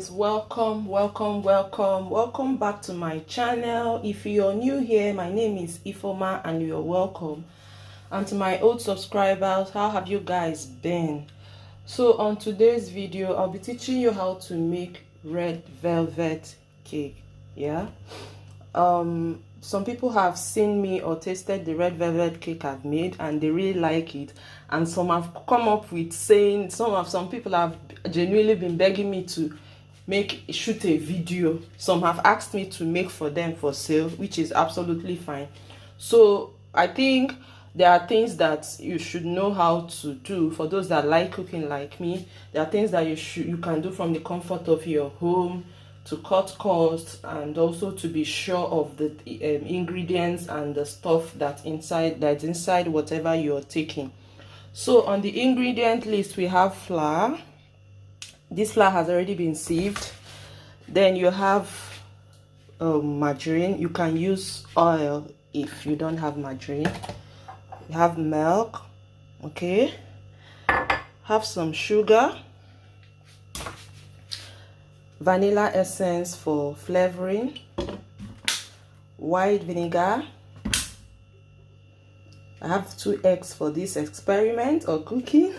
guys, welcome back to my channel. If you're new here, my name is Ifoma and you're welcome. And to my old subscribers, how have you guys been? So on today's video, I'll be teaching you how to make red velvet cake. Some people have seen me or tasted the red velvet cake I've made and they really like it, and some have come up with saying, some people have genuinely been begging me to shoot a video. Some have asked me to make for them for sale, which is absolutely fine. So I think there are things that you should know how to do. For those that like cooking like me, there are things that you can do from the comfort of your home to cut costs and also to be sure of the ingredients and the stuff that's inside whatever you're taking. So on the ingredient list, we have flour. This flour has already been sieved. Then you have margarine. You can use oil if you don't have margarine. You have milk, okay, have some sugar, vanilla essence for flavoring, white vinegar. I have 2 eggs for this experiment or cooking.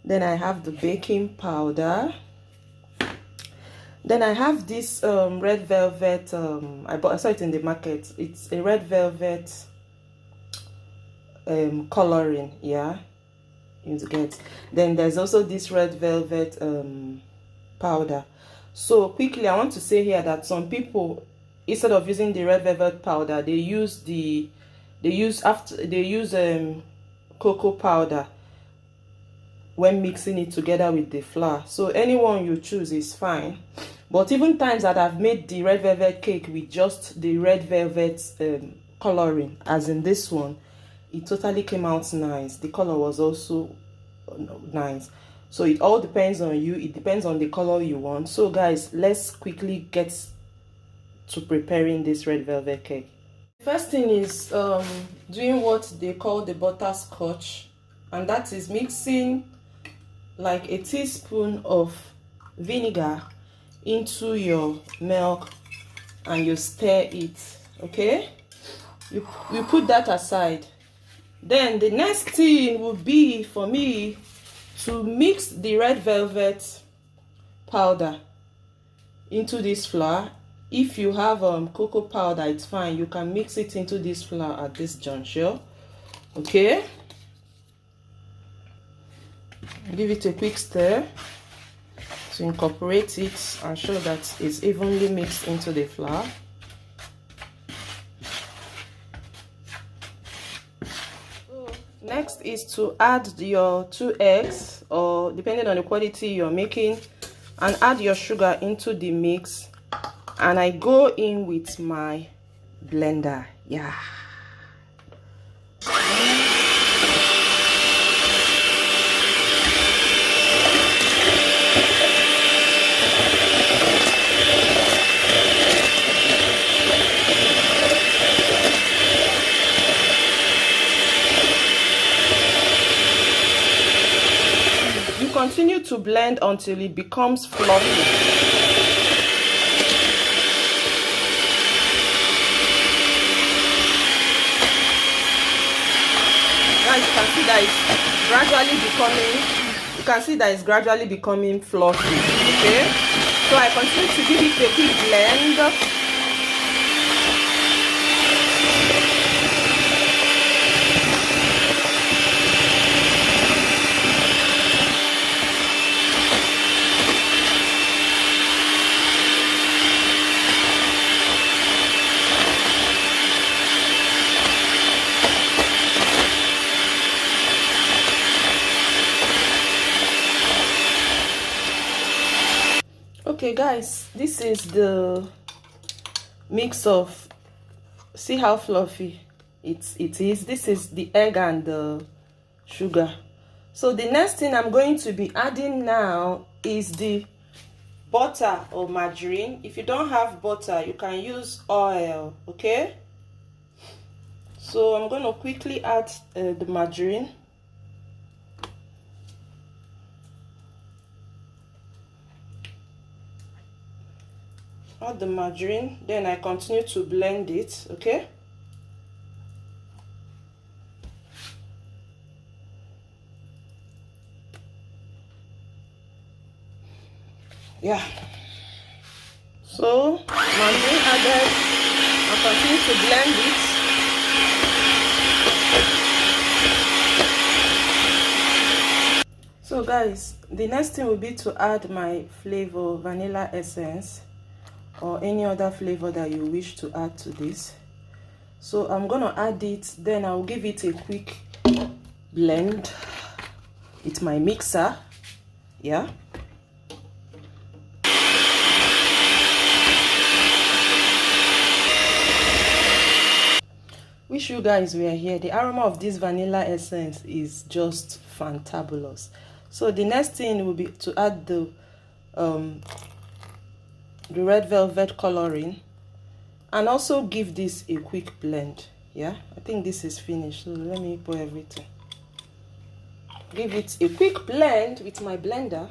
Then I have the baking powder. Then I have this red velvet. I saw it in the market. It's a red velvet coloring. Yeah, you get. Then there's also this red velvet powder. So quickly, I want to say here that some people, instead of using the red velvet powder, they use cocoa powder when mixing it together with the flour. So anyone you choose is fine. But even times that I've made the red velvet cake with just the red velvet coloring, as in this one, it totally came out nice. The color was also nice. So it all depends on you. It depends on the color you want. So guys, let's quickly get to preparing this red velvet cake. First thing is doing what they call the butterscotch, and that is mixing like a teaspoon of vinegar into your milk and you stir it. Okay, you put that aside. Then the next thing would be for me to mix the red velvet powder into this flour. If you have cocoa powder, it's fine. You can mix it into this flour at this juncture. Okay, give it a quick stir to incorporate it and show that it's evenly mixed into the flour. Next is to add your 2 eggs, or depending on the quality you're making, and add your sugar into the mix. And I go in with my blender. Yeah. Continue to blend until it becomes fluffy. Now you can see that it's gradually becoming fluffy. Okay, so I continue to give it a quick blend. Okay guys, this is the mix of, see how fluffy it is. This is the egg and the sugar. So the next thing I'm going to be adding now is the butter or margarine. If you don't have butter, you can use oil. Okay, so I'm going to quickly add the margarine. add the margarine, then I continue to blend it. Okay, yeah, so margarine added, I continue to blend it. So guys, the next thing will be to add my flavor, vanilla essence, or any other flavor that you wish to add to this. So I'm gonna add it, then I'll give it a quick blend with my mixer. Yeah, wish you guys were here. The aroma of this vanilla essence is just fantabulous. So the next thing will be to add the red velvet coloring, and also give this a quick blend. Yeah, I think this is finished, so let me pour everything. Give it a quick blend with my blender.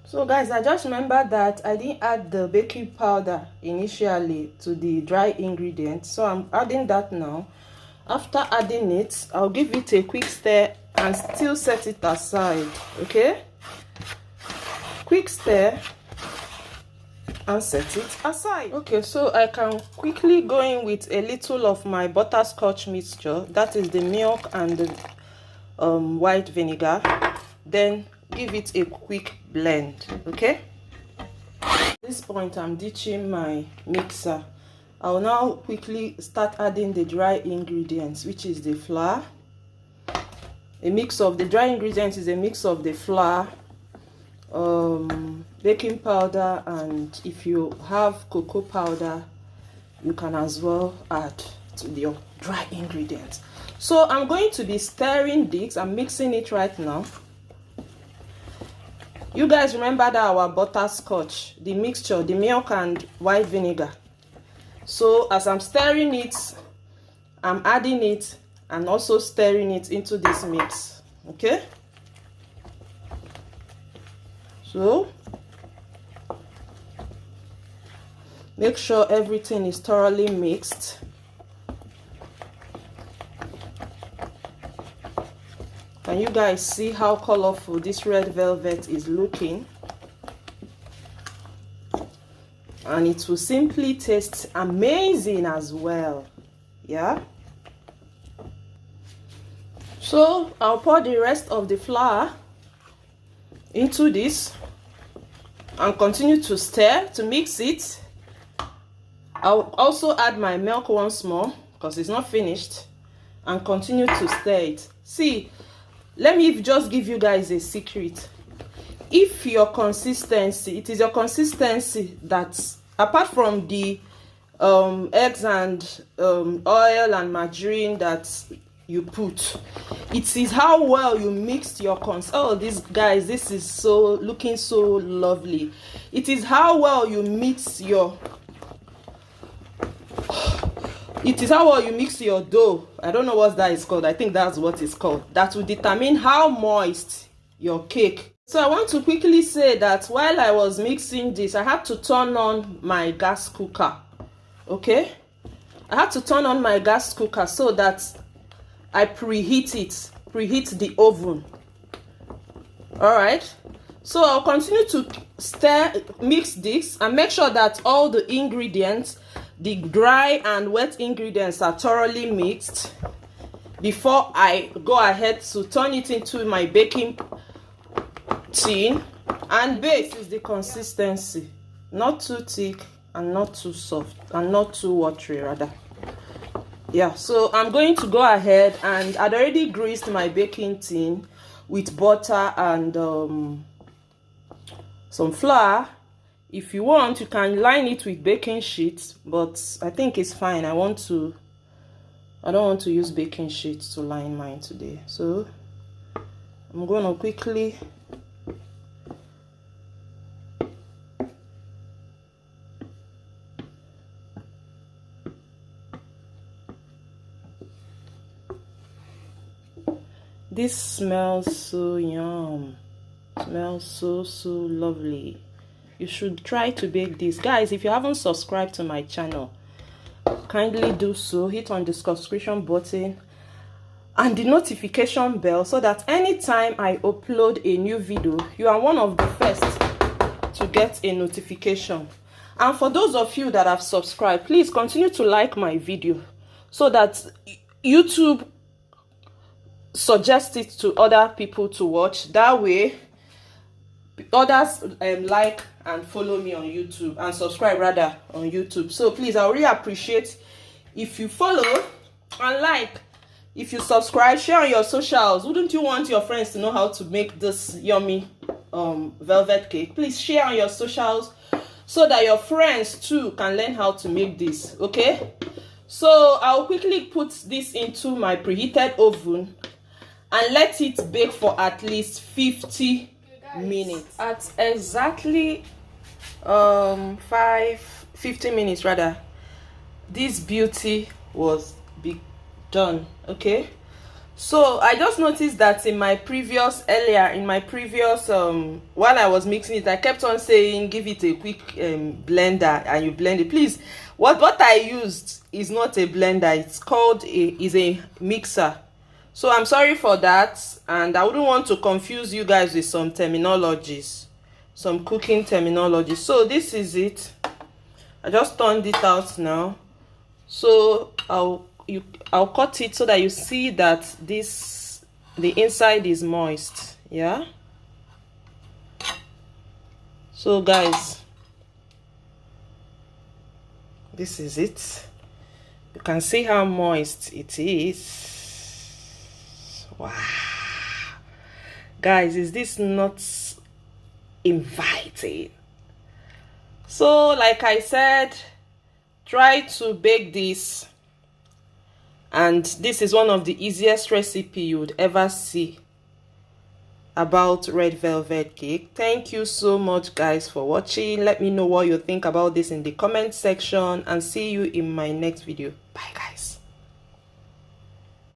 So guys, I just remembered that I didn't add the baking powder initially to the dry ingredient, so I'm adding that now. After adding it, I'll give it a quick stir and still set it aside. Okay, quick stir and set it aside. Okay, so I can quickly go in with a little of my butterscotch mixture, that is the milk and the white vinegar, then give it a quick blend. Okay, at this point I'm ditching my mixer. I'll now quickly start adding the dry ingredients, which is the flour. A mix of the dry ingredients is a mix of the flour, baking powder, and if you have cocoa powder, you can as well add to your dry ingredients. So I'm going to be stirring this. I'm mixing it right now. You guys remember that our butterscotch, the mixture, the milk and white vinegar. So as I'm stirring it, I'm adding it and also stirring it into this mix. Okay, so make sure everything is thoroughly mixed. Can you guys see how colorful this red velvet is looking? And it will simply taste amazing as well. Yeah, so I'll pour the rest of the flour into this and continue to stir to mix it. I'll also add my milk once more because it's not finished, and continue to stir it. See, let me just give you guys a secret. If your consistency, it is your consistency that, apart from the eggs and oil and margarine that you put, it is how well you mixed your oh, this guys, this is so looking so lovely. It is how well you mix your dough. I don't know what that is called. I think that's what it's called. That will determine how moist your cake. So I want to quickly say that while I was mixing this, I had to turn on my gas cooker. Okay, I had to turn on my gas cooker so that I preheat the oven. All right, so I'll continue to mix this and make sure that all the ingredients, the dry and wet ingredients, are thoroughly mixed before I go ahead to turn it into my baking tin. And base is the consistency, not too thick and not too soft and not too watery rather. Yeah, so I'm going to go ahead, and I'd already greased my baking tin with butter and some flour. If you want, you can line it with baking sheets, but I think it's fine. I don't want to use baking sheets to line mine today. So I'm going to quickly this smells so yum. Smells so lovely. You should try to bake this. Guys, if you haven't subscribed to my channel, kindly do so. Hit on the subscription button and the notification bell so that anytime I upload a new video, you are one of the first to get a notification. And for those of you that have subscribed, please continue to like my video so that YouTube suggests it to other people to watch. That way others like and follow me on YouTube and subscribe rather on YouTube. So please, I really appreciate if you follow and like. If you subscribe, share on your socials. Wouldn't you want your friends to know how to make this yummy velvet cake? Please share on your socials so that your friends too can learn how to make this. Okay, so I'll quickly put this into my preheated oven and let it bake for at least 50 minutes. At exactly 50 minutes rather, this beauty was done. Okay, so I just noticed that in my previous while I was mixing it, I kept on saying give it a quick blender and you blend it. Please, what I used is not a blender, it's called a mixer. So I'm sorry for that, and I wouldn't want to confuse you guys with some terminologies, some cooking terminology. So this is it. I just turned it out now, so I'll cut it so that you see that the inside is moist. Yeah, so guys, this is it. You can see how moist it is. Wow, guys, is this not inviting? So like I said, try to bake this, and this is one of the easiest recipe you would ever see about red velvet cake. Thank you so much guys for watching. Let me know what you think about this in the comment section, and see you in my next video. Bye guys.